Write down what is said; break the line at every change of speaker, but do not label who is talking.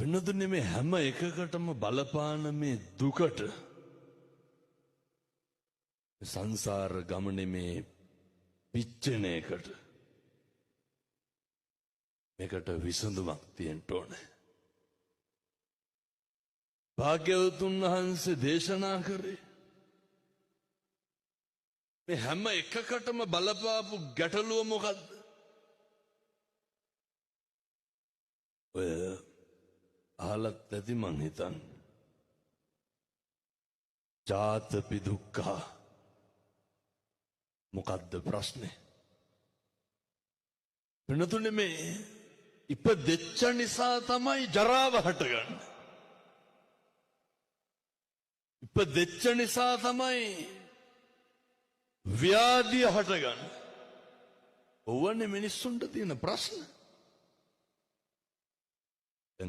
වෙනදුනේ මේ හැම එකකටම බලපාන මේ දුකට සංසාර ගමනේ මේ පිච්චෙන එකට මේකට විසඳුමක් තියෙන්න ඕනේ. භාග්‍යවතුන් වහන්සේ දේශනා කරේ මේ හැම එකකටම බලපාපු ගැටලුව මොකද්ද? ඔය අහලත් ඇති මං හිතන් ජාතපි දුක්ඛා මොකද්ද ප්‍රශ්නේ? වෙනතුනේ මේ ඉපදෙච්ච නිසා තමයි ජරාව හටගන්නේ. ඉපදෙච්ච නිසා තමයි ව්‍යාධිය හටගන්නේ. ඕවනේ මිනිස්සුන්ට තියෙන ප්‍රශ්න.